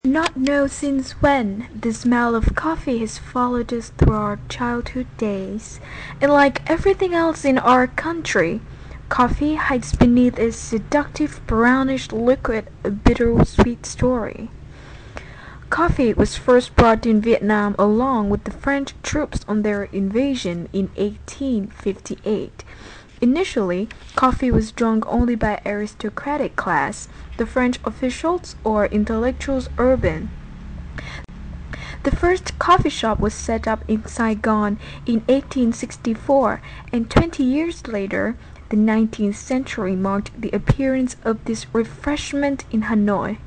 Not know since when the smell of coffee has followed us through our childhood days, and like everything else in our country, coffee hides beneath its seductive brownish liquid a bittersweet story. Coffee was first brought in Vietnam along with the French troops on their invasion in 1858. Initially, coffee was drunk only by aristocratic class, the French officials or intellectuals urban. The first coffee shop was set up in Saigon in 1864, and 20 years later, the 19th century marked the appearance of this refreshment in Hanoi.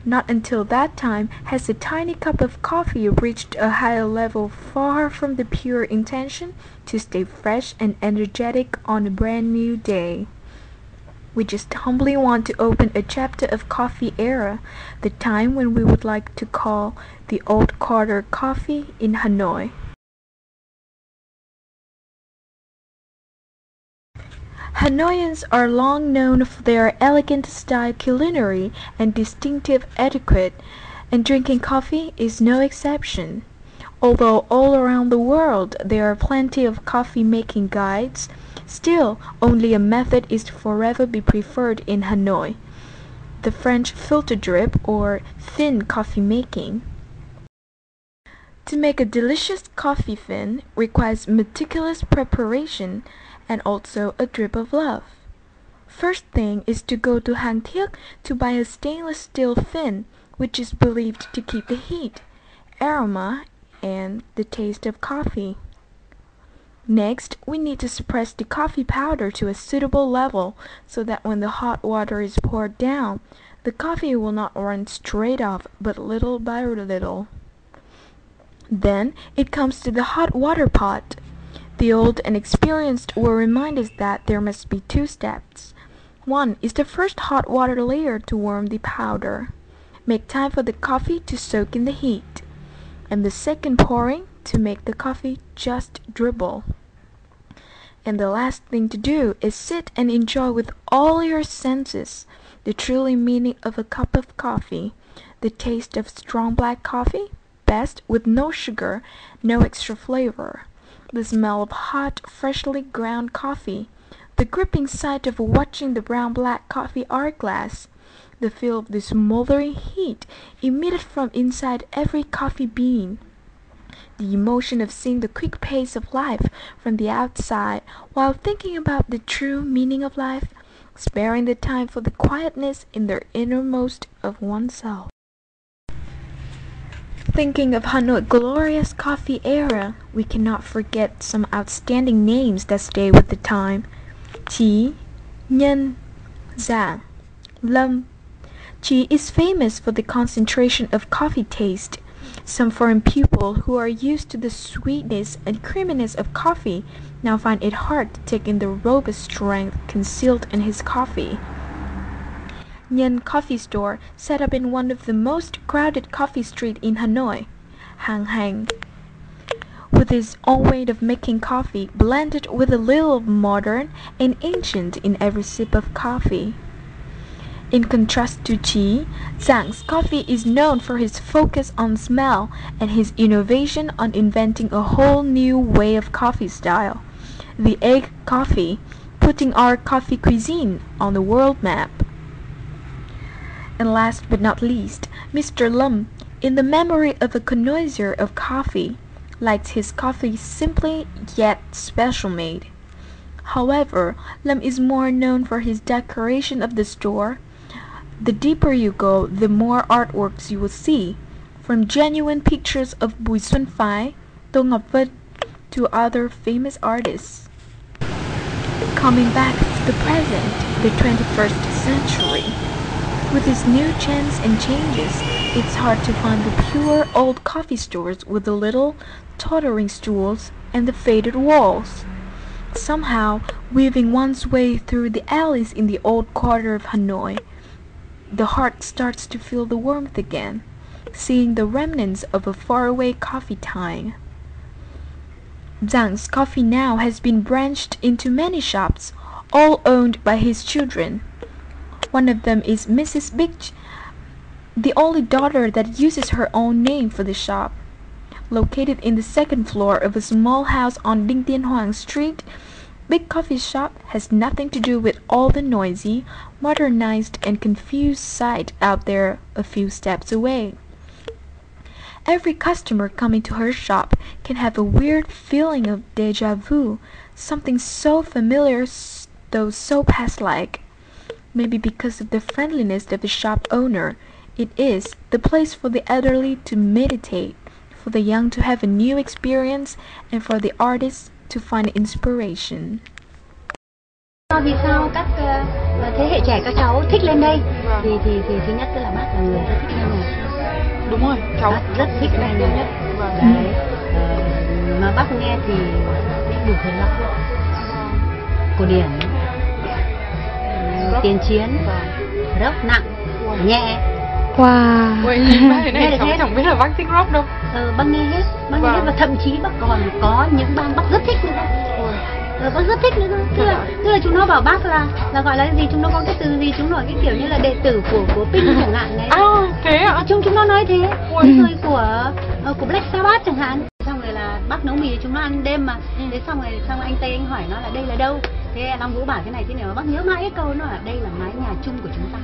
Not until that time has a tiny cup of coffee reached a higher level far from the pure intention to stay fresh and energetic on a brand new day. We just humbly want to open a chapter of coffee era, the time when we would like to call the old quarter coffee in Hanoi. Hanoians are long known for their elegant style culinary and distinctive etiquette, and drinking coffee is no exception. Although all around the world there are plenty of coffee-making guides, still only a method is to forever be preferred in Hanoi: the French filter drip or fin coffee making. To make a delicious coffee fin requires meticulous preparation and also a drip of love. First thing is to go to Hang Thiek to buy a stainless steel fin, which is believed to keep the heat, aroma, and the taste of coffee. Next, we need to suppress the coffee powder to a suitable level so that when the hot water is poured down, the coffee will not run straight off but little by little. Then it comes to the hot water pot. The old and experienced will remind us that there must be two steps. One is the first hot water layer to warm the powder. Make time for the coffee to soak in the heat. And the second pouring to make the coffee just dribble. And the last thing to do is sit and enjoy with all your senses the truly meaning of a cup of coffee, the taste of strong black coffee, best with no sugar, no extra flavor. The smell of hot, freshly ground coffee, the gripping sight of watching the brown-black coffee hourglass, the feel of the smoldering heat emitted from inside every coffee bean, the emotion of seeing the quick pace of life from the outside while thinking about the true meaning of life, sparing the time for the quietness in the innermost of oneself. Thinking of Hanoi's glorious coffee era, we cannot forget some outstanding names that stay with the time. Chí, Nhân, Giảng, Lâm. Chí is famous for the concentration of coffee taste. Some foreign people who are used to the sweetness and creaminess of coffee now find it hard to take in the robust strength concealed in his coffee. Nhân Coffee Store, set up in one of the most crowded coffee streets in Hanoi, Hang Hang. With his own way of making coffee, blended with a little of modern and ancient in every sip of coffee. In contrast to Chí, Giảng coffee is known for his focus on smell and his innovation on inventing a whole new way of coffee style, the egg coffee, putting our coffee cuisine on the world map. And last but not least, Mr. Lâm, in the memory of a connoisseur of coffee, likes his coffee simply yet special made. However, Lâm is more known for his decoration of the store. The deeper you go, the more artworks you will see, from genuine pictures of Bùi Xuân Phái, Tô Ngọc Vân, to other famous artists. Coming back to the present, the 21st century. With its new chants and changes, it's hard to find the pure old coffee stores with the little, tottering stools and the faded walls. Somehow, weaving one's way through the alleys in the old quarter of Hanoi, the heart starts to feel the warmth again, seeing the remnants of a faraway coffee time. Giảng Coffee now has been branched into many shops, all owned by his children. One of them is Mrs. Big the only daughter that uses her own name for the shop. Located in the second floor of a small house on Đinh Tiên Hoàng Street, Big Coffee Shop has nothing to do with all the noisy, modernized and confused sight out there a few steps away. Every customer coming to her shop can have a weird feeling of déjà vu, something so familiar though so past-like. Maybe because of the friendliness of the shop owner, it is the place for the elderly to meditate, for the young to have a new experience, and for the artists to find inspiration. Vì sao các thế hệ trẻ các cháu thích lên đây? Thì thứ nhất là bác là người rất thích nghe nhạc. Đúng rồi, cháu Bác rất thích nghe nhạc. Đấy. Mà bác nghe thì đủ thể loại, cổ điển, tiền chiến, rock nặng, nhẹ. Wow. Ôi, nhìn bác thế này cháu chẳng biết là bác thích rock đâu. Bác nghe hết, nghe hết, và thậm chí bác còn có những bang bác rất thích nữa. Bác rất thích nữa. Tức là chúng nó bảo bác là gọi là gì, chúng nó có cái từ gì, chúng nó cái kiểu như là đệ tử của Pink chẳng hạn đấy. Thế ạ? Chúng nó nói thế. Rồi của Black Sabbath chẳng hạn. Xong rồi là bác nấu mì chúng nó ăn đêm mà. Thế xong anh Tây anh hỏi nó là đây là đâu. Thế Long Vũ bảo cái này thế nào, bác nhớ mãi cái câu nó là đây là mái nhà chung của chúng ta.